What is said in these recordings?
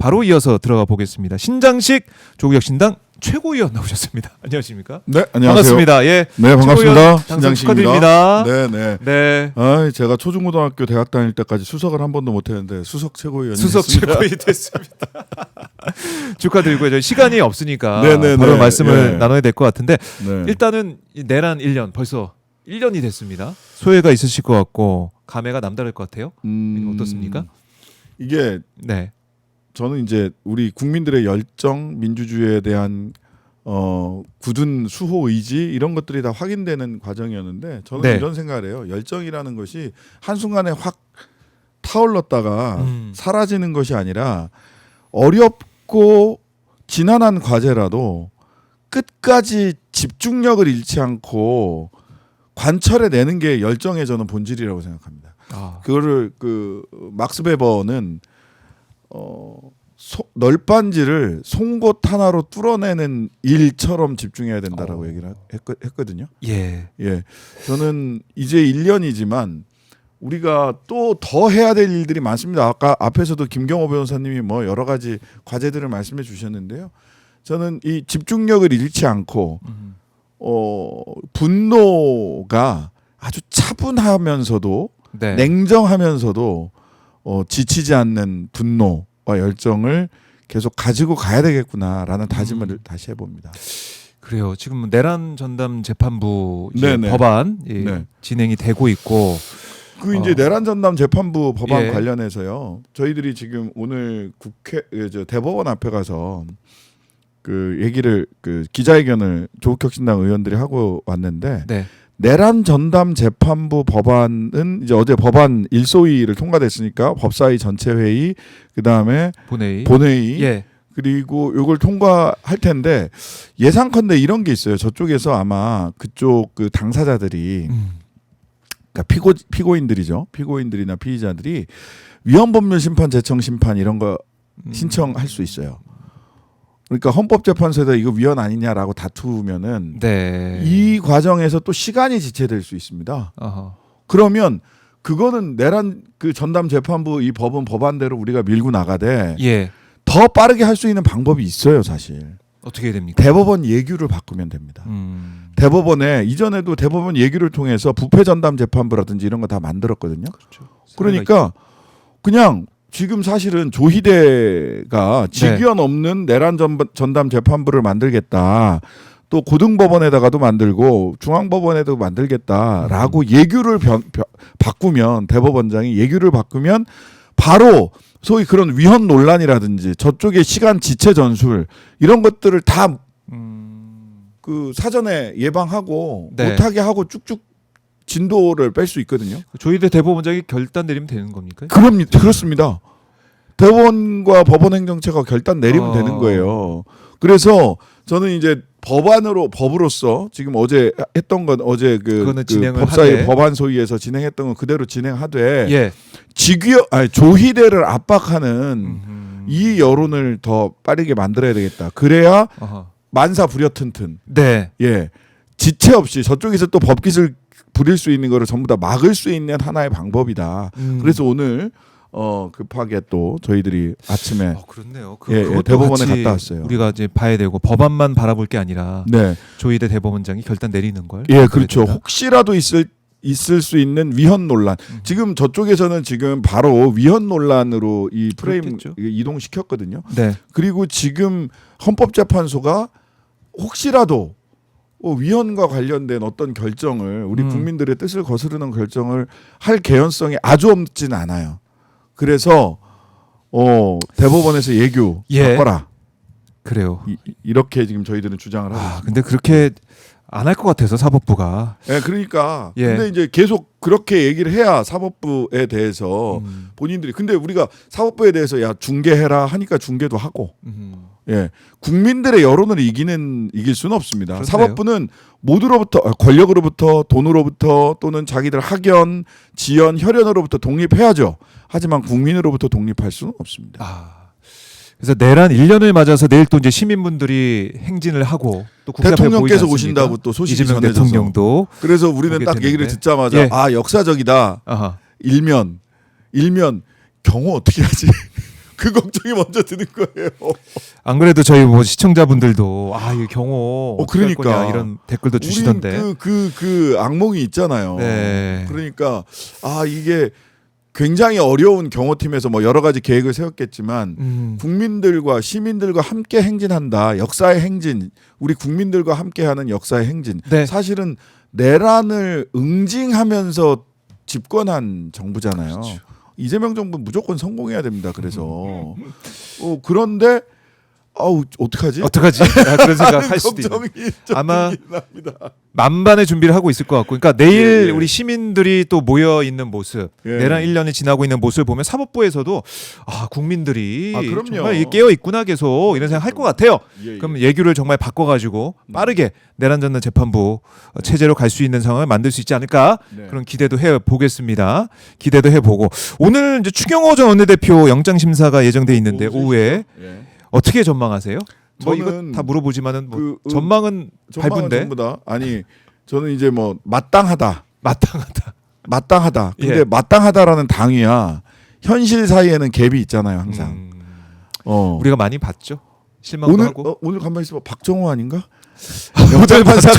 바로 이어서 들어가 보겠습니다. 신장식 조국혁신당 최고위원 나오셨습니다. 안녕하십니까? 네, 안녕하세요. 반갑습니다. 예, 네, 반갑습니다. 당선 신장식입니다. 축하드립니다. 네, 네. 네. 아, 제가 초중고등학교 대학 다닐 때까지 수석을 한 번도 못 했는데 수석 최고위원이 수석 최고위 됐습니다. 축하드리고요. 저희 시간이 없으니까 네네네. 바로 말씀을 예. 나눠야 될 것 같은데 네. 일단은 이 내란 1년 벌써 1년이 됐습니다. 소회가 있으실 것 같고 감회가 남다를 것 같아요. 어떻습니까? 이게 네. 저는 이제 우리 국민들의 열정, 민주주의에 대한 굳은 수호 의지 이런 것들이 다 확인되는 과정이었는데 저는 네. 이런 생각을 해요. 열정이라는 것이 한순간에 확 타올랐다가 사라지는 것이 아니라 어렵고 지난한 과제라도 끝까지 집중력을 잃지 않고 관철해 내는 게 열정의 저는 본질이라고 생각합니다. 그거를 그 막스 베버는 널빤지를 송곳 하나로 뚫어내는 일처럼 집중해야 된다라고 얘기를 했거든요. 예. 예, 저는 이제 1년이지만 우리가 또 더 해야 될 일들이 많습니다. 아까 앞에서도 김경호 변호사님이 뭐 여러 가지 과제들을 말씀해 주셨는데요. 저는 이 집중력을 잃지 않고 분노가 아주 차분하면서도 네. 냉정하면서도 지치지 않는 분노와 열정을 계속 가지고 가야 되겠구나라는 다짐을 다시 해봅니다. 그래요. 지금 내란 전담 재판부 이제 네네. 법안 네. 진행이 되고 있고 이제 내란 전담 재판부 법안 예. 관련해서요. 저희들이 지금 오늘 국회 대법원 앞에 가서 그 얘기를 그 기자회견을 조국혁신당 의원들이 하고 왔는데 네. 내란 전담 재판부 법안은 이제 어제 법안 일소위를 통과됐으니까 법사위 전체 회의 그다음에 본회의 예. 그리고 이걸 통과할 텐데 예상컨대 이런 게 있어요. 저쪽에서 아마 그쪽 그 당사자들이 그러니까 피고인들이죠. 피고인들이나 피의자들이 위헌법률 심판, 재청 심판 이런 거 신청할 수 있어요. 그러니까 헌법재판소에다 이거 위헌 아니냐라고 다투면은 네. 이 과정에서 또 시간이 지체될 수 있습니다. 어허. 그러면 그거는 내란 그 전담 재판부 이 법은 법안대로 우리가 밀고 나가되 예. 더 빠르게 할 수 있는 방법이 있어요, 사실. 어떻게 됩니까? 대법원 예규를 바꾸면 됩니다. 대법원에 이전에도 대법원 예규를 통해서 부패 전담 재판부라든지 이런 거 다 만들었거든요. 그렇죠. 그러니까 그냥 지금 사실은 조희대가 직위원 없는 내란 전담 재판부를 만들겠다. 또 고등법원에다가도 만들고 중앙법원에도 만들겠다라고 예규를 바꾸면 대법원장이 예규를 바꾸면 바로 소위 그런 위헌 논란이라든지 저쪽의 시간 지체 전술 이런 것들을 다 그 사전에 예방하고 네. 못하게 하고 쭉쭉 진도를 뺄 수 있거든요. 조희대 대법원장이 결단 내리면 되는 겁니까? 그렇습니다. 대법원과 법원행정처가 결단 내리면 되는 거예요. 그래서 저는 이제 법으로서 지금 어제 했던 건 어제 그 법사위 하되. 법안 소위에서 진행했던 건 그대로 진행하되 예. 조희대를 압박하는 이 여론을 더 빠르게 만들어야 되겠다. 그래야 어허. 만사 부려튼튼. 네. 예. 지체 없이 저쪽에서 또 법기술 부릴 수 있는 거를 전부 다 막을 수 있는 하나의 방법이다. 그래서 오늘 급하게 또 저희들이 아침에 그렇네요. 예, 대법원에 갔다 왔어요. 우리가 이제 봐야 되고 법안만 바라볼 게 아니라 네. 조희대 대법원장이 결단 내리는 걸. 예, 그렇죠. 혹시라도 있을 수 있는 위헌 논란. 지금 저쪽에서는 지금 바로 위헌 논란으로 이 프레임 그렇겠죠. 이동시켰거든요. 네. 그리고 지금 헌법재판소가 혹시라도 위헌과 관련된 어떤 결정을 우리 국민들의 뜻을 거스르는 결정을 할 개연성이 아주 없진 않아요. 그래서 대법원에서 예규 바꿔라. 그래요. 이렇게 지금 저희들은 주장을 하고 있습니다. 근데 그렇게 안 할 것 같아서 사법부가. 예, 그러니까. 예. 근데 이제 계속 그렇게 얘기를 해야 사법부에 대해서 본인들이 근데 우리가 사법부에 대해서 야 중개해라 하니까 중개도 하고. 예, 국민들의 여론을 이길 수는 없습니다. 그렇네요. 사법부는 모두로부터 권력으로부터 돈으로부터 또는 자기들 학연, 지연, 혈연으로부터 독립해야죠. 하지만 국민으로부터 독립할 수는 없습니다. 그래서 내란 1년을 맞아서 내일 또 이제 시민분들이 행진을 하고 또 국회 앞에 대통령께서 보이지 않습니까? 오신다고 또 소식이 이재명 전해져서. 대통령도. 그래서 우리는 딱 됐는데. 얘기를 듣자마자 예. 역사적이다. 아하. 일면 경호 어떻게 하지? 그 걱정이 먼저 드는 거예요. 안 그래도 저희 뭐 시청자분들도 이 경호 어떻게 할 그러니까. 거냐 이런 댓글도 주시던데. 우린 그 악몽이 있잖아요. 네. 그러니까 이게 굉장히 어려운 경호팀에서 뭐 여러 가지 계획을 세웠겠지만 국민들과 시민들과 함께 행진한다. 역사의 행진, 우리 국민들과 함께하는 역사의 행진. 네. 사실은 내란을 응징하면서 집권한 정부잖아요. 그렇죠. 이재명 정부 무조건 성공해야 됩니다. 그래서 그런데 어떡하지? 그런 생각할 수도 있는. 걱정이 좀 아마 들긴 합니다. 만반의 준비를 하고 있을 것 같고, 그러니까 내일 예. 우리 시민들이 또 모여 있는 모습, 예. 내란 1년이 지나고 있는 모습을 보면 사법부에서도 국민들이 그럼요. 정말 깨어 있구나 계속 이런 생각 할 것 같아요. 예. 그럼 예규를 정말 바꿔가지고 빠르게 내란 전담 재판부 체제로 갈 수 있는 상황을 만들 수 있지 않을까 네. 그런 기대도 해 보겠습니다. 기대도 해보고 오늘 이제 추경호 전 원내대표 영장 심사가 예정돼 있는데 오후에 예. 어떻게 전망하세요? 뭐 이거 저는 다 물어보지만은 뭐 그, 전망은 밟은데 전부 다 아니 저는 이제 뭐 마땅하다. 예. 근데 마땅하다라는 당위야 현실 사이에는 갭이 있잖아요 항상. 우리가 많이 봤죠. 실망도 오늘 하고. 오늘 가만히 있어봐. 박정호 아닌가? 영장 판사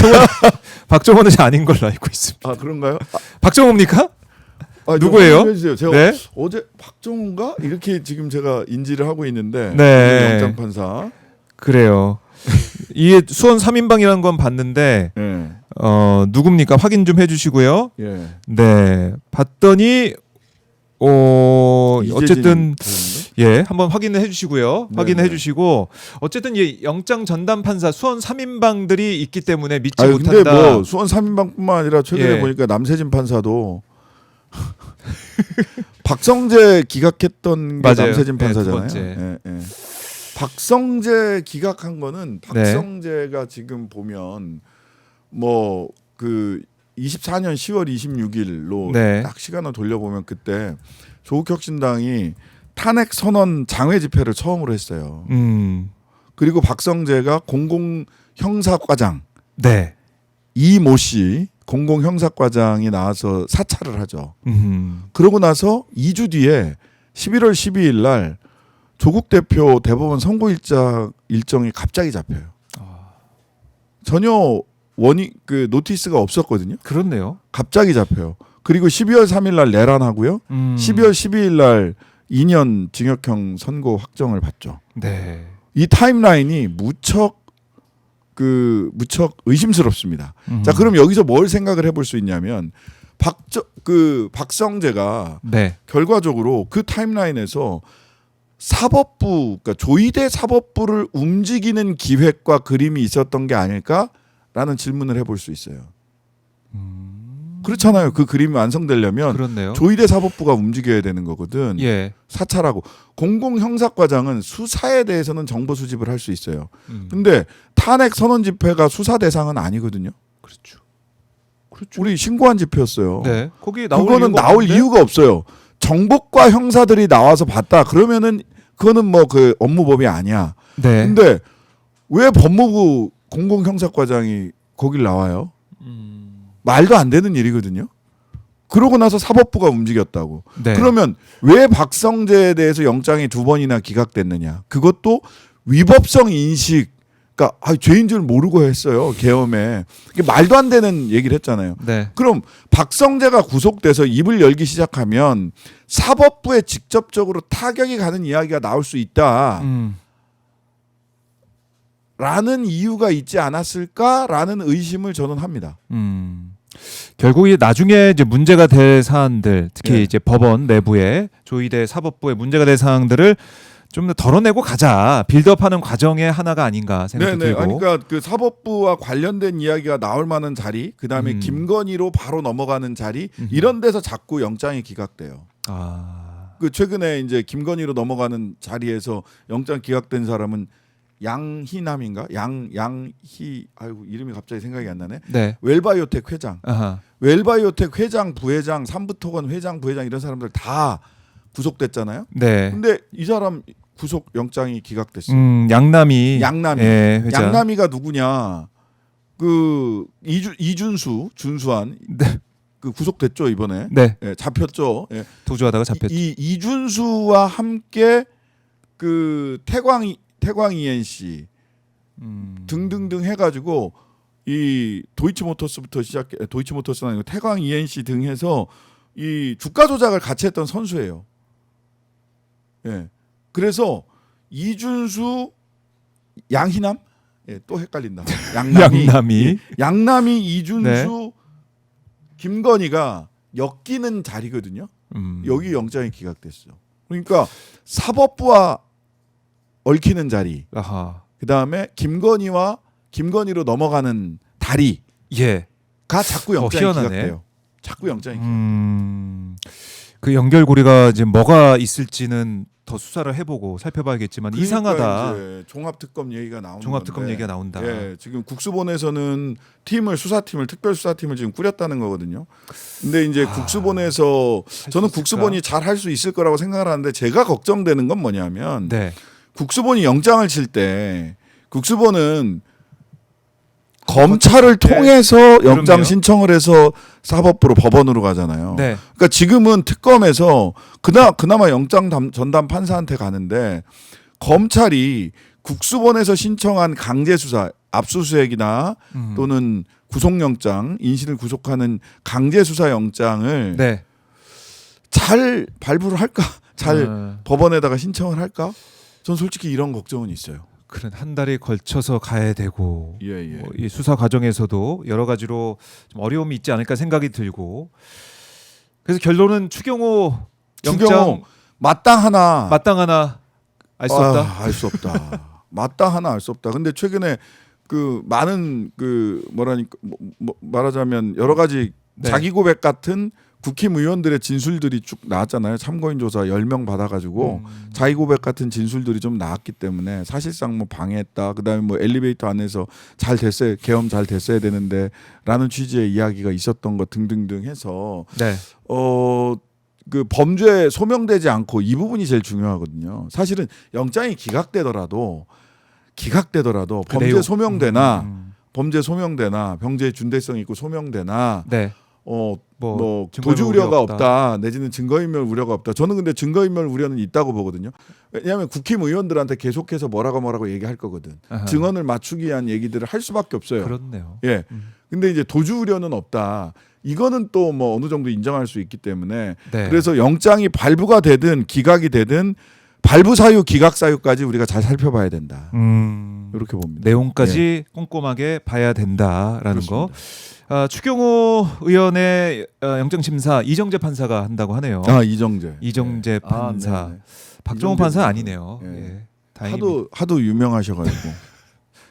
박정호는 아닌 걸로 알고 있습니다. 그런가요? 박정호입니까? 누구예요? 해주세요. 제가 네. 어제 박정호인가 이렇게 지금 제가 인지를 하고 있는데 네. 영장 판사. 그래요. 이게 수원 3인방이라는 건 봤는데 예. 누굽니까? 확인 좀 해주시고요. 예. 네, 봤더니 어쨌든 한번 확인을 해주시고요. 네, 확인해 네. 주시고 어쨌든 영장 전담 판사 수원 3인방들이 있기 때문에 믿지 근데 못한다. 뭐 수원 3인방뿐만 아니라 최근에 예. 보니까 남세진 판사도 박성재 기각했던 게 맞아요. 남세진 네, 판사잖아요. 두 번째. 예. 박성재 기각한 거는 네. 박성재가 지금 보면 뭐 그 24년 10월 26일로 네. 딱 시간을 돌려보면 그때 조국혁신당이 탄핵 선언 장외 집회를 처음으로 했어요. 그리고 박성재가 공공형사과장 네. 이모 씨 공공형사과장이 나와서 사찰을 하죠. 그러고 나서 2주 뒤에 11월 12일 날 조국 대표 대법원 선고 일정이 갑자기 잡혀요. 전혀 그 노티스가 없었거든요. 그렇네요. 갑자기 잡혀요. 그리고 12월 3일 날 내란하고요. 12월 12일 날 2년 징역형 선고 확정을 받죠. 네. 이 타임라인이 무척 의심스럽습니다. 자, 그럼 여기서 뭘 생각을 해볼 수 있냐면 박성재가 네. 결과적으로 그 타임라인에서 사법부, 그러니까 조이대 사법부를 움직이는 기획과 그림이 있었던 게 아닐까라는 질문을 해볼 수 있어요. 그렇잖아요. 그 그림이 완성되려면 그렇네요. 조이대 사법부가 움직여야 되는 거거든. 예. 사찰하고 공공형사과장은 수사에 대해서는 정보 수집을 할 수 있어요. 음. 근데 탄핵 선언 집회가 수사 대상은 아니거든요. 그렇죠. 우리 신고한 집회였어요. 네. 거기 그거는 나올 이유가 없어요. 정보과 형사들이 나와서 봤다. 그러면은 그거는 뭐 그 업무법이 아니야. 네. 근데 왜 법무부 공공형사과장이 거길 나와요? 말도 안 되는 일이거든요. 그러고 나서 사법부가 움직였다고. 네. 그러면 왜 박성재에 대해서 영장이 2번이나 기각됐느냐? 그것도 위법성 인식, 그러니까 죄인 줄 모르고 했어요. 계엄에. 이게 말도 안 되는 얘기를 했잖아요. 네. 그럼 박성재가 구속돼서 입을 열기 시작하면 사법부에 직접적으로 타격이 가는 이야기가 나올 수 있다. 라는 이유가 있지 않았을까라는 의심을 저는 합니다. 결국 이 나중에 이제 문제가 될 사안들, 특히 예. 이제 법원 내부에 조이대 사법부에 문제가 될 사항들을 좀 더 덜어내고 가자, 빌드업하는 과정의 하나가 아닌가 생각이 네네. 들고. 그러니까 그 사법부와 관련된 이야기가 나올 만한 자리, 그 다음에 김건희로 바로 넘어가는 자리, 이런 데서 자꾸 영장이 기각돼요. 그 최근에 이제 김건희로 넘어가는 자리에서 영장 기각된 사람은 양희남인가? 아이고 이름이 갑자기 생각이 안 나네. 네. 웰바이오텍 회장. 아하. 웰바이오텍 회장, 부회장, 삼부토건 회장, 부회장 이런 사람들 다 구속됐잖아요. 네. 근데 이 사람 구속 영장이 기각됐어요. 양남이. 양남이. 예, 회장. 양남이가 누구냐? 그 이준수, 준수한 네. 그 구속됐죠 이번에. 네. 예, 잡혔죠. 예. 도주하다가 잡혔죠. 이준수와 함께 그 태광 ENC 등등등 해가지고 이 도이치모터스부터 시작해 도이치모터스는 아니고 태광 ENC 등 해서 이 주가 조작을 같이 했던 선수예요. 예. 그래서 이준수 양희남 또 헷갈린다. 양남이 이준수 네. 김건희가 엮이는 자리거든요. 여기 영장이 기각됐어. 그러니까 사법부와 얽히는 자리. 아하. 그다음에 김건희로 넘어가는 다리가 예. 자꾸 영장이 희한하네. 기각돼요. 자꾸 영장이 그 연결고리가 이제 뭐가 있을지는 더 수사를 해보고 살펴봐야겠지만 그러니까 이상하다. 이제 종합특검 얘기가 나오는 종합특검 건데, 얘기가 나온다. 예, 지금 국수본에서는 특별수사팀을 지금 꾸렸다는 거거든요. 근데 이제 국수본에서 저는 국수본이 잘 할 수 있을 거라고 생각을 하는데 제가 걱정되는 건 뭐냐면 네. 국수본이 영장을 칠 때 국수본은 검찰을 통해서 영장 그럼요. 신청을 해서 사법부로 법원으로 가잖아요. 네. 그러니까 지금은 특검에서 그나마 영장 전담 판사한테 가는데 검찰이 국수본에서 신청한 강제 수사, 압수수색이나 또는 구속영장, 인신을 구속하는 강제 수사 영장을 네. 잘 발부를 할까? 잘 법원에다가 신청을 할까? 전 솔직히 이런 걱정은 있어요. 그런 한 달에 걸쳐서 가야 되고 예. 이 수사 과정에서도 여러 가지로 좀 어려움이 있지 않을까 생각이 들고 그래서 결론은 추경호 영장 마땅하나 알 수 없다. 알 수 없다. 마땅하나 알 수 없다. 근데 최근에 그 많은 그 말하자면 여러 가지 네. 자기 고백 같은 국힘의원들의 진술들이 쭉 나왔잖아요. 참고인 조사 10명 받아가지고 자기 고백 같은 진술들이 좀 나왔기 때문에 사실상 뭐 방해했다. 그다음에 뭐 엘리베이터 안에서 잘 됐어야 계엄 잘 됐어야 되는데라는 취지의 이야기가 있었던 것 등등등 해서 네. 그 범죄 소명되지 않고 이 부분이 제일 중요하거든요. 사실은 영장이 기각되더라도 범죄 내용. 소명되나 병죄의 준대성이 있고 소명되나 네. 뭐 증거인멸 도주 우려가 없다. 없다 내지는 증거인멸 우려가 없다. 저는 근데 증거인멸 우려는 있다고 보거든요. 왜냐하면 국힘의원들한테 계속해서 뭐라고 얘기할 거거든. 아하. 증언을 맞추기 위한 얘기들을 할 수밖에 없어요. 그렇네요. 예. 근데 이제 도주 우려는 없다. 이거는 또 뭐 어느 정도 인정할 수 있기 때문에 네. 그래서 영장이 발부가 되든 기각이 되든 발부 사유, 기각 사유까지 우리가 잘 살펴봐야 된다. 이렇게 봅니다. 내용까지 꼼꼼하게 봐야 된다라는 거. 그렇습니다. 추경호 의원의 영장 심사 이정재 판사가 한다고 하네요. 이정재. 이정재 판사. 네네. 박정호 이정재 판사는 판사. 아니네요. 예. 예. 다행입니다. 하도 유명하셔가지고.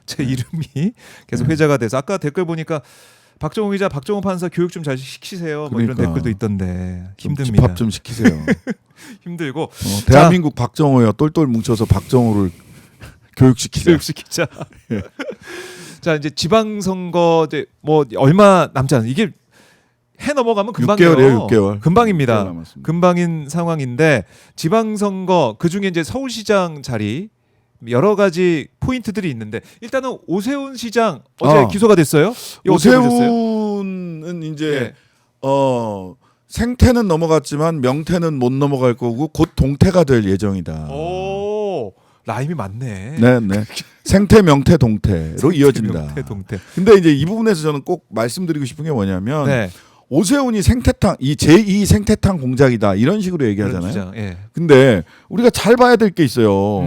제 이름이 계속 회자가 돼서 아까 댓글 보니까 박정호 기자, 박정호 판사 교육 좀 잘 시키세요. 뭐 이런 그러니까. 댓글도 있던데 힘듭니다. 집합 좀 시키세요. 힘들고 대한민국 박정호요. 똘똘 뭉쳐서 박정호를 교육시키자. 교육시키자. 자 이제 지방선거 이제 뭐 얼마 남지 않은 이게 해 넘어가면 금방이에요. 6개월이에요. 6개월. 금방입니다. 6개월 남았습니다. 금방인 상황인데 지방선거 그 중에 이제 서울시장 자리 여러 가지 포인트들이 있는데 일단은 오세훈 시장 어제 기소가 됐어요. 이거 어떻게 보셨어요? 오세훈은 이제 예. 생태는 넘어갔지만 명태는 못 넘어갈 거고 곧 동태가 될 예정이다. 오 라임이 맞네. 네. 생태, 명태, 동태로 이어진다. 명태, 동태. 근데 이제 이 부분에서 저는 꼭 말씀드리고 싶은 게 뭐냐면 네. 오세훈이 생태탕 이 제2 생태탕 공작이다 이런 식으로 얘기하잖아요. 주장, 예. 근데 우리가 잘 봐야 될 게 있어요.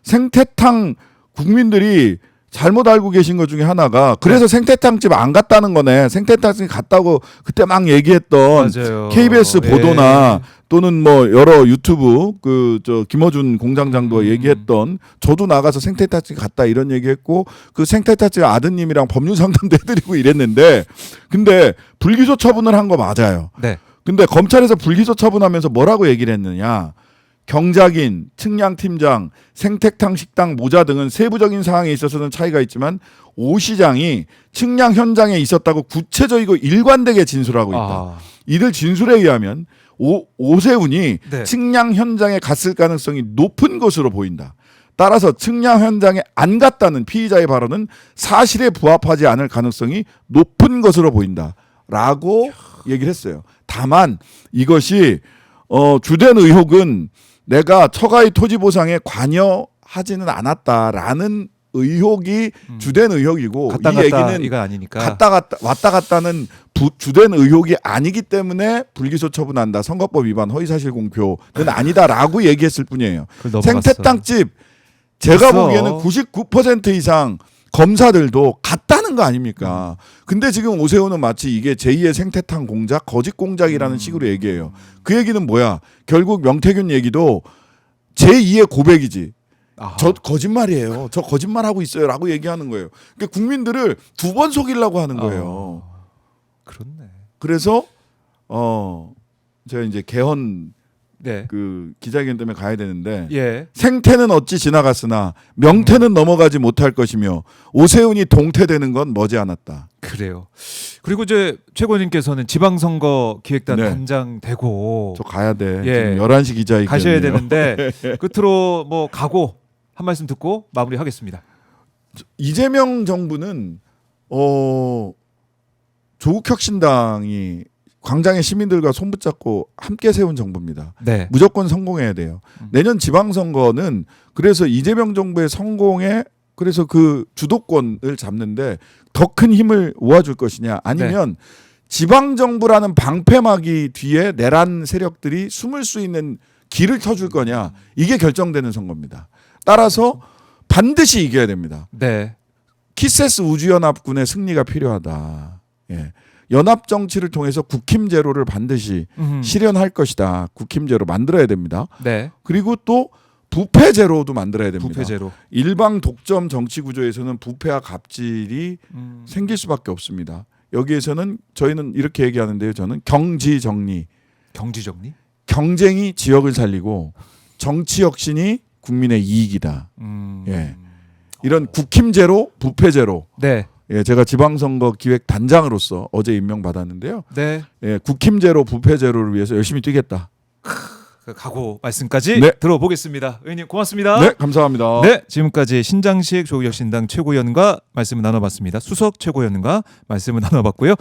생태탕 국민들이 잘못 알고 계신 것 중에 하나가 그래서 생태탕집 안 갔다는 거네. 생태탕집 갔다고 그때 막 얘기했던 맞아요. KBS 예. 보도나 또는 뭐 여러 유튜브 김어준 공장장도 얘기했던 저도 나가서 생태탕집 갔다 이런 얘기했고 그 생태탕집 아드님이랑 법률 상담도 해드리고 이랬는데 근데 불기소 처분을 한 거 맞아요. 네. 근데 검찰에서 불기소 처분하면서 뭐라고 얘기를 했느냐? 경작인, 측량팀장, 생태탕 식당 모자 등은 세부적인 사항에 있어서는 차이가 있지만 오 시장이 측량 현장에 있었다고 구체적이고 일관되게 진술하고 있다. 이들 진술에 의하면 오세훈이 네. 측량 현장에 갔을 가능성이 높은 것으로 보인다. 따라서 측량 현장에 안 갔다는 피의자의 발언은 사실에 부합하지 않을 가능성이 높은 것으로 보인다. 라고 얘기를 했어요. 다만 이것이 주된 의혹은 내가 처가의 토지 보상에 관여하지는 않았다라는 의혹이 주된 의혹이고 갔다 이 갔다 얘기는 이가 아니니까. 갔다 갔다 왔다 갔다는 주된 의혹이 아니기 때문에 불기소 처분한다. 선거법 위반 허위사실 공표는 아니다라고 얘기했을 뿐이에요. 그걸 넘어갔어. 생태 땅집 제가 있어. 보기에는 99% 이상 검사들도 갔다는 거 아닙니까? 근데 지금 오세훈은 마치 이게 제2의 생태탕 공작, 거짓 공작이라는 식으로 얘기해요. 그 얘기는 뭐야? 결국 명태균 얘기도 제2의 고백이지. 아하. 저 거짓말이에요. 저 거짓말하고 있어요라고 얘기하는 거예요. 그러니까 국민들을 두 번 속이려고 하는 거예요. 그렇네. 그래서 제가 이제 개헌 네. 그 기자회견 때문에 가야 되는데 예. 생태는 어찌 지나갔으나 명태는 넘어가지 못할 것이며 오세훈이 동태되는 건 머지않았다. 그래요. 그리고 이제 최고님께서는 지방선거 기획단 네. 단장 되고 저 가야 돼. 예. 지금 11시 기자회견 가셔야 되는데 끝으로 뭐 각오 한 말씀 듣고 마무리하겠습니다. 이재명 정부는 조국혁신당이 광장의 시민들과 손붙잡고 함께 세운 정부입니다. 네. 무조건 성공해야 돼요. 내년 지방선거는 그래서 이재명 정부의 성공에 그래서 그 주도권을 잡는데 더 큰 힘을 모아줄 것이냐 아니면 지방정부라는 방패막이 뒤에 내란 세력들이 숨을 수 있는 길을 터줄 거냐 이게 결정되는 선거입니다. 따라서 반드시 이겨야 됩니다. 네. 키세스 우주연합군의 승리가 필요하다. 예. 연합 정치를 통해서 국힘 제로를 반드시 실현할 것이다. 국힘 제로 만들어야 됩니다. 네. 그리고 또 부패 제로도 만들어야 됩니다. 부패제로. 일방 독점 정치 구조에서는 부패와 갑질이 생길 수밖에 없습니다. 여기에서는 저희는 이렇게 얘기하는데요. 저는 경지 정리, 경지정리. 경쟁이 지역을 살리고 정치 혁신이 국민의 이익이다. 예. 이런 국힘 제로, 부패 제로. 네. 예, 제가 지방선거 기획 단장으로서 어제 임명받았는데요. 네. 예, 국힘 제로, 부패 제로를 위해서 열심히 뛰겠다. 그 각오 말씀까지 네. 들어보겠습니다. 의원님 고맙습니다. 네, 감사합니다. 네, 지금까지 신장식 조국혁신당 최고위원과 말씀을 나눠봤습니다. 수석 최고위원과 말씀을 나눠봤고요.